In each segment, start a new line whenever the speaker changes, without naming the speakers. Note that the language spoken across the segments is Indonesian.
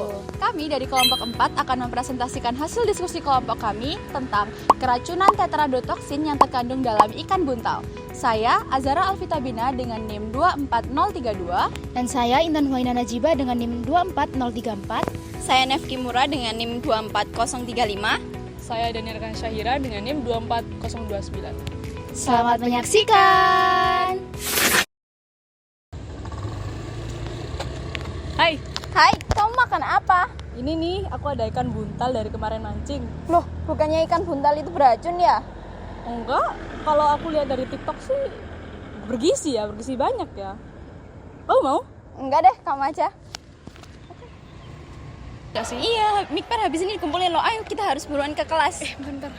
wabarakatuh. Kami dari kelompok 4 akan mempresentasikan hasil diskusi kelompok kami tentang keracunan tetradotoksin yang terkandung dalam ikan buntal. Saya Azara Alfitabina dengan NIM 24032.
Dan saya Intan Huwaina Najiba dengan NIM 24034.
Saya Nef Kimura dengan NIM 24035.
Saya Daniel Syahira dengan NIM 24029.
Selamat menyaksikan.
Hai,
Kamu makan apa?
ini nih aku ada ikan buntal dari kemarin mancing.
Loh, bukannya ikan buntal itu beracun ya?
Enggak, kalau aku lihat dari TikTok sih bergizi banyak ya. Kamu mau?
Enggak deh, kamu aja.
Enggak sih.
Iya, mikper habis ini dikumpulin loh. Ayo kita harus buruan ke kelas.
Bentar.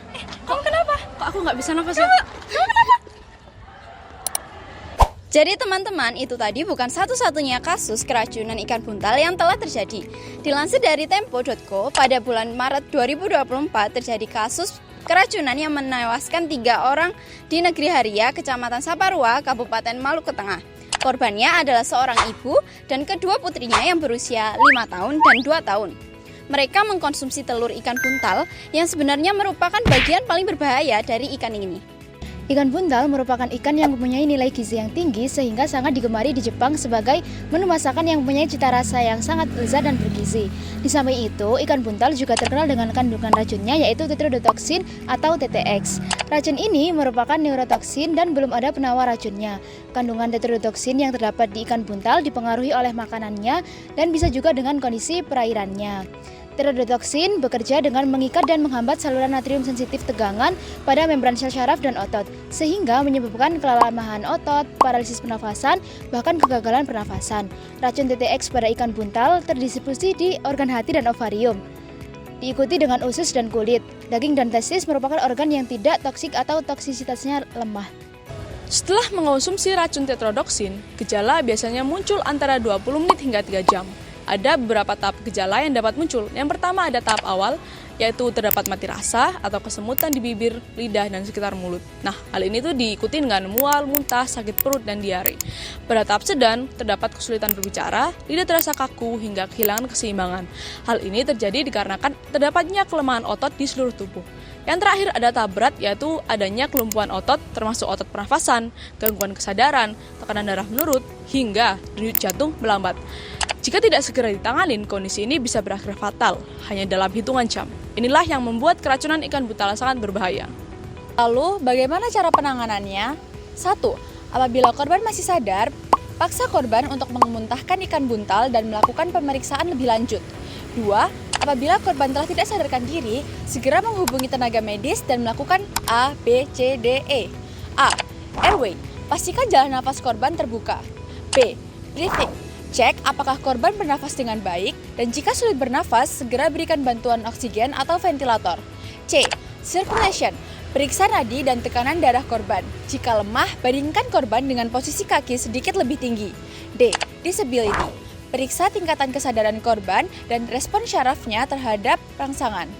Kamu kenapa?
Kok aku nggak bisa nafas ya?
Kamu kenapa? Jadi teman-teman, itu tadi bukan satu-satunya kasus keracunan ikan buntal yang telah terjadi. Dilansir dari Tempo.co, pada bulan Maret 2024 terjadi kasus keracunan yang menewaskan 3 orang di Negeri Haria, Kecamatan Saparua, Kabupaten Maluku Tengah. Korbannya adalah seorang ibu dan kedua putrinya yang berusia 5 tahun dan 2 tahun. Mereka mengkonsumsi telur ikan buntal yang sebenarnya merupakan bagian paling berbahaya dari ikan ini.
Ikan buntal merupakan ikan yang mempunyai nilai gizi yang tinggi sehingga sangat digemari di Jepang sebagai menu masakan yang mempunyai cita rasa yang sangat lezat dan bergizi. Di samping itu, ikan buntal juga terkenal dengan kandungan racunnya yaitu tetradotoksin atau TTX. Racun ini merupakan neurotoksin dan belum ada penawar racunnya. Kandungan tetradotoksin yang terdapat di ikan buntal dipengaruhi oleh makanannya dan bisa juga dengan kondisi perairannya. Tetradotoksin bekerja dengan mengikat dan menghambat saluran natrium sensitif tegangan pada membran sel syaraf dan otot, sehingga menyebabkan kelemahan otot, paralisis pernafasan, bahkan kegagalan pernafasan. Racun TTX pada ikan buntal terdistribusi di organ hati dan ovarium, diikuti dengan usus dan kulit. Daging dan testis merupakan organ yang tidak toksik atau toksisitasnya lemah.
Setelah mengonsumsi racun tetradotoksin, gejala biasanya muncul antara 20 menit hingga 3 jam. Ada beberapa tahap gejala yang dapat muncul. Yang pertama ada tahap awal, yaitu terdapat mati rasa atau kesemutan di bibir, lidah, dan sekitar mulut. Nah, hal ini tuh diikuti dengan mual, muntah, sakit perut, dan diare. Pada tahap sedang, terdapat kesulitan berbicara, lidah terasa kaku, hingga kehilangan keseimbangan. Hal ini terjadi dikarenakan terdapatnya kelemahan otot di seluruh tubuh. Yang terakhir ada tahap berat, yaitu adanya kelumpuhan otot, termasuk otot pernafasan, gangguan kesadaran, tekanan darah menurun, hingga denyut jantung melambat. Jika tidak segera ditanganin, kondisi ini bisa berakhir fatal, hanya dalam hitungan jam. Inilah yang membuat keracunan ikan buntal sangat berbahaya.
Lalu, bagaimana cara penanganannya? 1. Apabila korban masih sadar, paksa korban untuk memuntahkan ikan buntal dan melakukan pemeriksaan lebih lanjut. 2. Apabila korban telah tidak sadarkan diri, segera menghubungi tenaga medis dan melakukan A, B, C, D, E. A. Airway. Pastikan jalan nafas korban terbuka. B. Breathing. Cek apakah korban bernafas dengan baik, dan jika sulit bernafas, segera berikan bantuan oksigen atau ventilator. C. Circulation. Periksa nadi dan tekanan darah korban. Jika lemah, bandingkan korban dengan posisi kaki sedikit lebih tinggi. D. Disability. Periksa tingkatan kesadaran korban dan respon syarafnya terhadap rangsangan.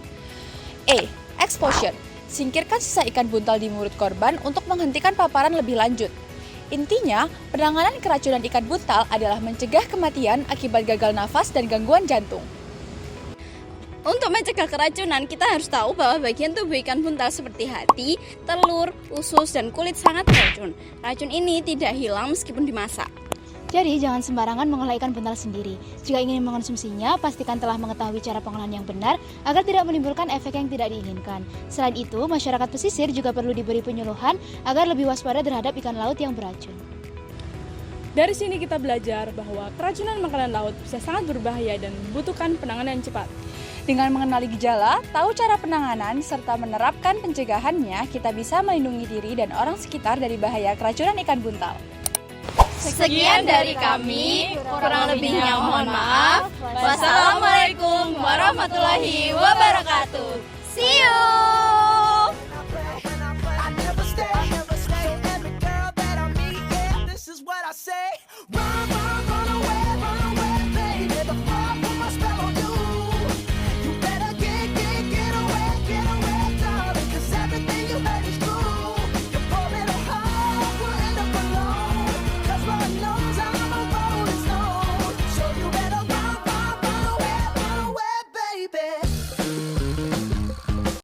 E. Exposure. Singkirkan sisa ikan buntal di mulut korban untuk menghentikan paparan lebih lanjut. Intinya, penanganan keracunan ikan buntal adalah mencegah kematian akibat gagal nafas dan gangguan jantung.
Untuk mencegah keracunan, kita harus tahu bahwa bagian tubuh ikan buntal seperti hati, telur, usus, dan kulit sangat beracun. Racun ini tidak hilang meskipun dimasak.
Jadi jangan sembarangan mengolah ikan buntal sendiri. Jika ingin mengonsumsinya, pastikan telah mengetahui cara pengolahan yang benar agar tidak menimbulkan efek yang tidak diinginkan. Selain itu, masyarakat pesisir juga perlu diberi penyuluhan agar lebih waspada terhadap ikan laut yang beracun.
Dari sini kita belajar bahwa keracunan makanan laut bisa sangat berbahaya dan membutuhkan penanganan yang cepat.
Dengan mengenali gejala, tahu cara penanganan, serta menerapkan pencegahannya, kita bisa melindungi diri dan orang sekitar dari bahaya keracunan ikan buntal.
Sekian dari kami, kurang lebihnya mohon maaf. Wassalamualaikum warahmatullahi wabarakatuh. See you!